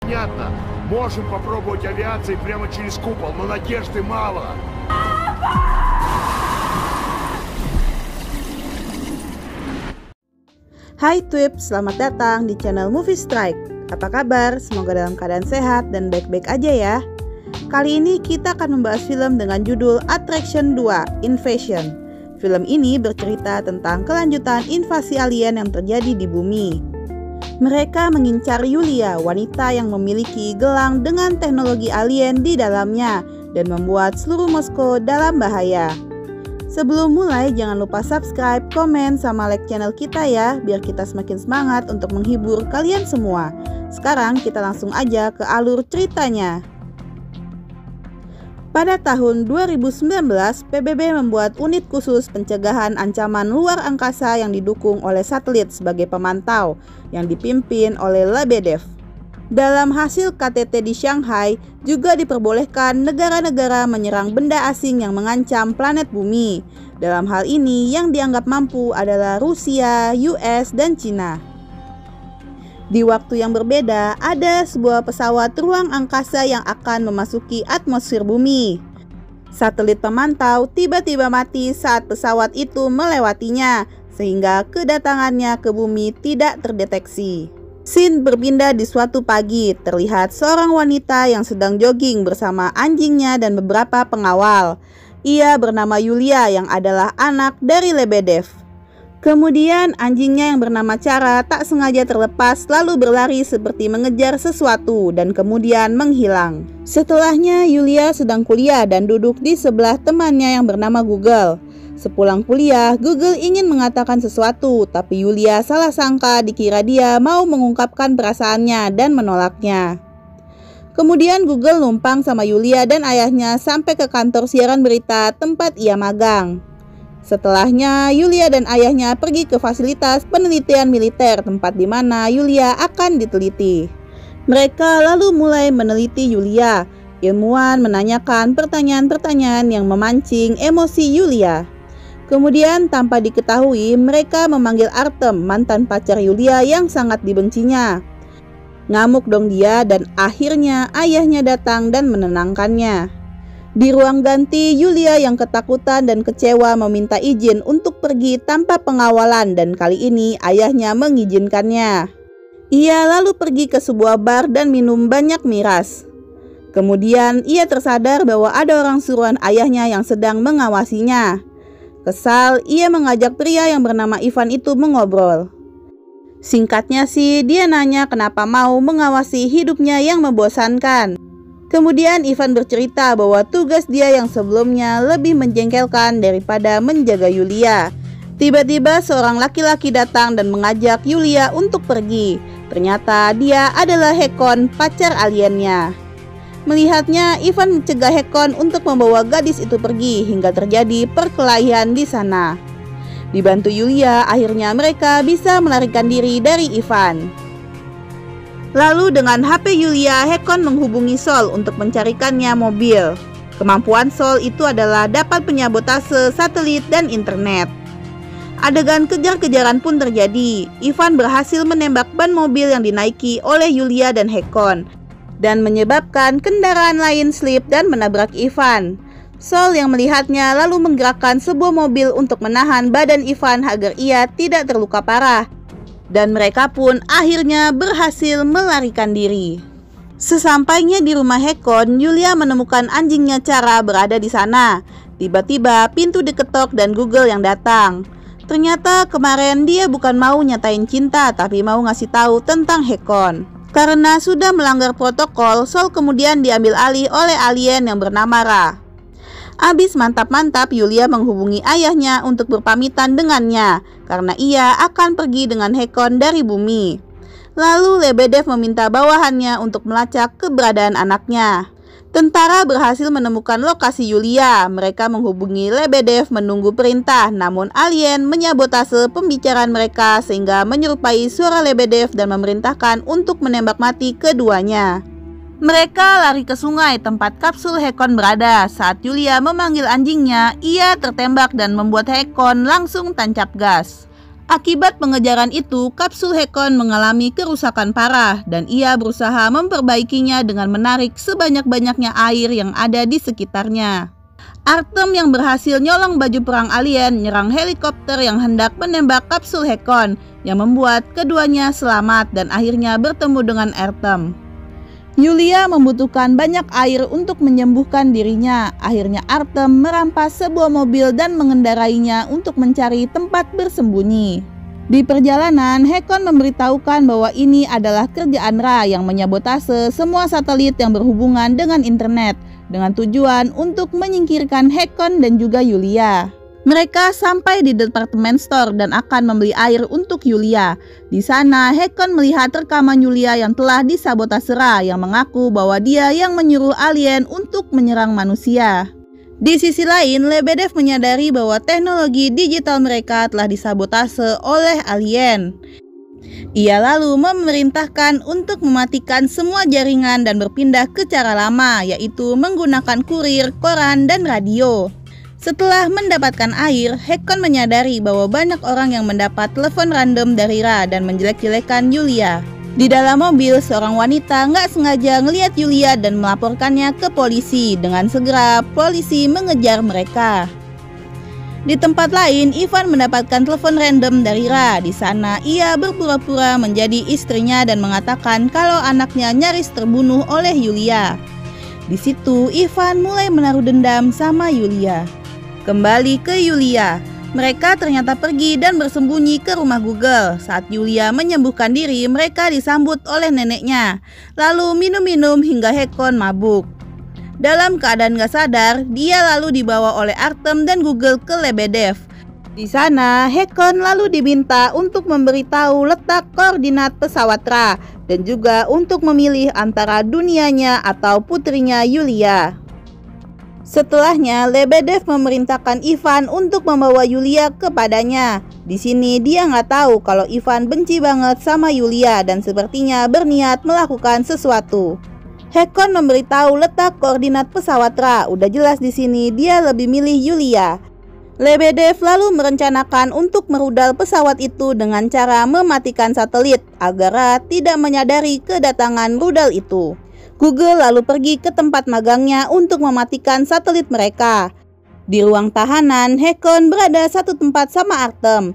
Понятно. Можем попробовать авиацией прямо через купол, но надежды мало. Hai Twip, selamat datang di channel Movie Strike. Apa kabar? Semoga dalam keadaan sehat dan baik-baik aja ya. Kali ini kita akan membahas film dengan judul Attraction 2: Invasion. Film ini bercerita tentang kelanjutan invasi alien yang terjadi di bumi. Mereka mengincar Yulia, wanita yang memiliki gelang dengan teknologi alien di dalamnya dan membuat seluruh Moskow dalam bahaya. Sebelum mulai, jangan lupa subscribe, komen, sama like channel kita ya, biar kita semakin semangat untuk menghibur kalian semua. Sekarang kita langsung aja ke alur ceritanya. Pada tahun 2019, PBB membuat unit khusus pencegahan ancaman luar angkasa yang didukung oleh satelit sebagai pemantau yang dipimpin oleh Lebedev. Dalam hasil KTT di Shanghai, juga diperbolehkan negara-negara menyerang benda asing yang mengancam planet bumi. Dalam hal ini, yang dianggap mampu adalah Rusia, US, dan Cina. Di waktu yang berbeda, ada sebuah pesawat ruang angkasa yang akan memasuki atmosfer bumi. Satelit pemantau tiba-tiba mati saat pesawat itu melewatinya, sehingga kedatangannya ke bumi tidak terdeteksi. Scene berpindah di suatu pagi, terlihat seorang wanita yang sedang jogging bersama anjingnya dan beberapa pengawal. Ia bernama Yulia yang adalah anak dari Lebedev. Kemudian anjingnya yang bernama Cara tak sengaja terlepas lalu berlari seperti mengejar sesuatu dan kemudian menghilang. Setelahnya Yulia sedang kuliah dan duduk di sebelah temannya yang bernama Google. Sepulang kuliah, Google ingin mengatakan sesuatu, tapi Yulia salah sangka dikira dia mau mengungkapkan perasaannya dan menolaknya. Kemudian Google numpang sama Yulia dan ayahnya sampai ke kantor siaran berita tempat ia magang. Setelahnya, Yulia dan ayahnya pergi ke fasilitas penelitian militer tempat di mana Yulia akan diteliti. Mereka lalu mulai meneliti Yulia. Ilmuwan menanyakan pertanyaan-pertanyaan yang memancing emosi Yulia. Kemudian tanpa diketahui, mereka memanggil Artem, mantan pacar Yulia yang sangat dibencinya. Ngamuk dong dia dan akhirnya ayahnya datang dan menenangkannya. Di ruang ganti, Yulia yang ketakutan dan kecewa meminta izin untuk pergi tanpa pengawalan dan kali ini ayahnya mengizinkannya. Ia lalu pergi ke sebuah bar dan minum banyak miras. Kemudian ia tersadar bahwa ada orang suruhan ayahnya yang sedang mengawasinya. Kesal, ia mengajak pria yang bernama Ivan itu mengobrol. Singkatnya sih, dia nanya kenapa mau mengawasi hidupnya yang membosankan. Kemudian Ivan bercerita bahwa tugas dia yang sebelumnya lebih menjengkelkan daripada menjaga Yulia. Tiba-tiba seorang laki-laki datang dan mengajak Yulia untuk pergi. Ternyata dia adalah Hekon, pacar aliennya. Melihatnya, Ivan mencegah Hekon untuk membawa gadis itu pergi hingga terjadi perkelahian di sana. Dibantu Yulia, akhirnya mereka bisa melarikan diri dari Ivan. Lalu dengan HP Yulia, Hekon menghubungi Sol untuk mencarikannya mobil. Kemampuan Sol itu adalah dapat menyabotase satelit dan internet. Adegan kejar-kejaran pun terjadi. Ivan berhasil menembak ban mobil yang dinaiki oleh Yulia dan Hekon dan menyebabkan kendaraan lain slip dan menabrak Ivan. Sol yang melihatnya lalu menggerakkan sebuah mobil untuk menahan badan Ivan agar ia tidak terluka parah. Dan mereka pun akhirnya berhasil melarikan diri. Sesampainya di rumah Hekon, Yulia menemukan anjingnya Cara berada di sana. Tiba-tiba pintu diketok dan Google yang datang. Ternyata kemarin dia bukan mau nyatain cinta, tapi mau ngasih tahu tentang Hekon. Karena sudah melanggar protokol, Sol kemudian diambil alih oleh alien yang bernama Ra. Abis mantap-mantap, Yulia menghubungi ayahnya untuk berpamitan dengannya karena ia akan pergi dengan Hekon dari bumi. Lalu Lebedev meminta bawahannya untuk melacak keberadaan anaknya. Tentara berhasil menemukan lokasi Yulia. Mereka menghubungi Lebedev menunggu perintah, namun alien menyabotase pembicaraan mereka sehingga menyerupai suara Lebedev dan memerintahkan untuk menembak mati keduanya. Mereka lari ke sungai tempat kapsul Hekon berada. Saat Yulia memanggil anjingnya, ia tertembak dan membuat Hekon langsung tancap gas. Akibat pengejaran itu, kapsul Hakon mengalami kerusakan parah dan ia berusaha memperbaikinya dengan menarik sebanyak-banyaknya air yang ada di sekitarnya. Artem yang berhasil nyolong baju perang alien nyerang helikopter yang hendak menembak kapsul Hakon yang membuat keduanya selamat dan akhirnya bertemu dengan Artem. Yulia membutuhkan banyak air untuk menyembuhkan dirinya. Akhirnya Artem merampas sebuah mobil dan mengendarainya untuk mencari tempat bersembunyi. Di perjalanan, Hakon memberitahukan bahwa ini adalah kerjaan Ra yang menyabotase semua satelit yang berhubungan dengan internet dengan tujuan untuk menyingkirkan Hakon dan juga Yulia. Mereka sampai di department store dan akan membeli air untuk Yulia. Di sana, Hakon melihat rekaman Yulia yang telah disabotase Ra yang mengaku bahwa dia yang menyuruh alien untuk menyerang manusia. Di sisi lain, Lebedev menyadari bahwa teknologi digital mereka telah disabotase oleh alien. Ia lalu memerintahkan untuk mematikan semua jaringan dan berpindah ke cara lama, yaitu menggunakan kurir, koran, dan radio. Setelah mendapatkan air, Hakon menyadari bahwa banyak orang yang mendapat telepon random dari Ra dan menjelek-jelekan Yulia. Di dalam mobil, seorang wanita nggak sengaja ngelihat Yulia dan melaporkannya ke polisi. Dengan segera, polisi mengejar mereka. Di tempat lain, Ivan mendapatkan telepon random dari Ra. Di sana, ia berpura-pura menjadi istrinya dan mengatakan kalau anaknya nyaris terbunuh oleh Yulia. Di situ, Ivan mulai menaruh dendam sama Yulia. Kembali ke Yulia, mereka ternyata pergi dan bersembunyi ke rumah Google. Saat Yulia menyembuhkan diri, mereka disambut oleh neneknya, lalu minum-minum hingga Hakon mabuk. Dalam keadaan gak sadar, dia lalu dibawa oleh Artem dan Google ke Lebedev. Di sana, Hakon lalu diminta untuk memberitahu letak koordinat pesawat Ra dan juga untuk memilih antara dunianya atau putrinya Yulia. Setelahnya, Lebedev memerintahkan Ivan untuk membawa Yulia kepadanya. Di sini dia nggak tahu kalau Ivan benci banget sama Yulia dan sepertinya berniat melakukan sesuatu. Hakon memberitahu letak koordinat pesawat Ra. Udah jelas di sini dia lebih milih Yulia. Lebedev lalu merencanakan untuk merudal pesawat itu dengan cara mematikan satelit agar Ra tidak menyadari kedatangan rudal itu. Google lalu pergi ke tempat magangnya untuk mematikan satelit mereka. Di ruang tahanan, Hakon berada satu tempat sama Artem.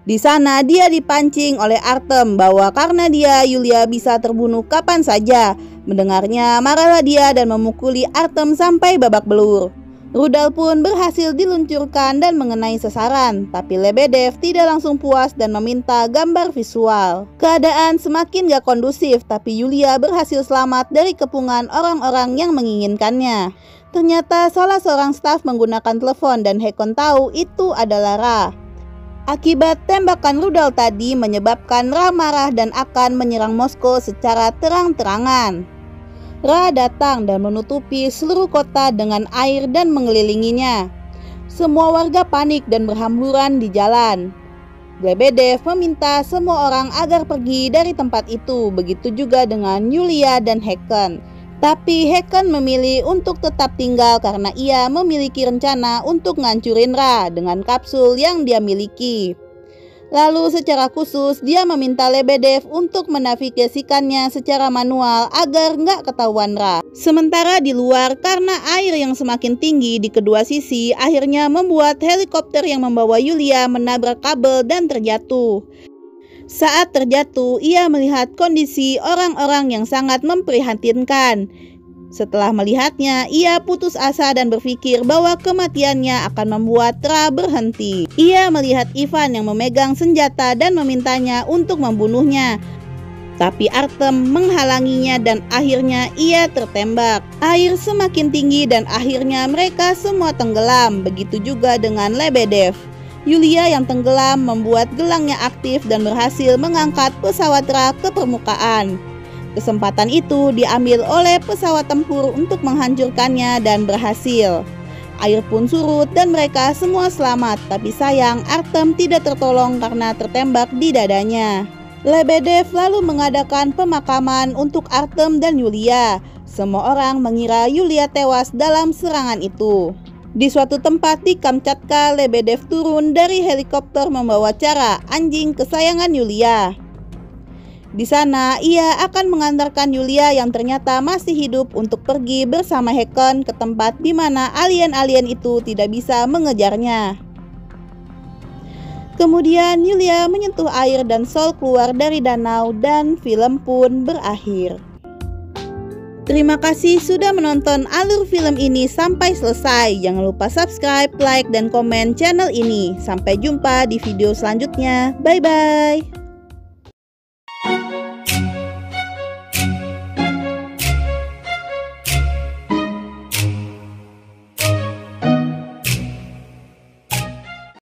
Di sana dia dipancing oleh Artem bahwa karena dia Yulia bisa terbunuh kapan saja. Mendengarnya, marahlah dia dan memukuli Artem sampai babak belur. Rudal pun berhasil diluncurkan dan mengenai sasaran, tapi Lebedev tidak langsung puas dan meminta gambar visual. Keadaan semakin gak kondusif, tapi Yulia berhasil selamat dari kepungan orang-orang yang menginginkannya. Ternyata salah seorang staf menggunakan telepon dan Hakon tahu itu adalah Ra. Akibat tembakan rudal tadi menyebabkan Ra marah dan akan menyerang Moskow secara terang-terangan. Ra datang dan menutupi seluruh kota dengan air dan mengelilinginya. Semua warga panik dan berhamburan di jalan. Lebedev meminta semua orang agar pergi dari tempat itu, begitu juga dengan Yulia dan Hakon. Tapi Hakon memilih untuk tetap tinggal karena ia memiliki rencana untuk ngancurin Ra dengan kapsul yang dia miliki. Lalu secara khusus dia meminta Lebedev untuk menavigasikannya secara manual agar nggak ketahuan Ra. Sementara di luar, karena air yang semakin tinggi di kedua sisi akhirnya membuat helikopter yang membawa Yulia menabrak kabel dan terjatuh. Saat terjatuh, ia melihat kondisi orang-orang yang sangat memprihatinkan. Setelah melihatnya, ia putus asa dan berpikir bahwa kematiannya akan membuat Ra berhenti. Ia melihat Ivan yang memegang senjata dan memintanya untuk membunuhnya. Tapi Artem menghalanginya dan akhirnya ia tertembak. Air semakin tinggi dan akhirnya mereka semua tenggelam. Begitu juga dengan Lebedev. Yulia yang tenggelam membuat gelangnya aktif dan berhasil mengangkat pesawat Ra ke permukaan. Kesempatan itu diambil oleh pesawat tempur untuk menghancurkannya dan berhasil. Air pun surut dan mereka semua selamat, tapi sayang Artem tidak tertolong karena tertembak di dadanya. Lebedev lalu mengadakan pemakaman untuk Artem dan Yulia. Semua orang mengira Yulia tewas dalam serangan itu. Di suatu tempat di Kamchatka, Lebedev turun dari helikopter membawa Chara, anjing kesayangan Yulia. Di sana, ia akan mengantarkan Yulia yang ternyata masih hidup untuk pergi bersama Hakon ke tempat di mana alien-alien itu tidak bisa mengejarnya. Kemudian Yulia menyentuh air dan Sol keluar dari danau dan film pun berakhir. Terima kasih sudah menonton alur film ini sampai selesai. Jangan lupa subscribe, like, dan komen channel ini. Sampai jumpa di video selanjutnya. Bye-bye.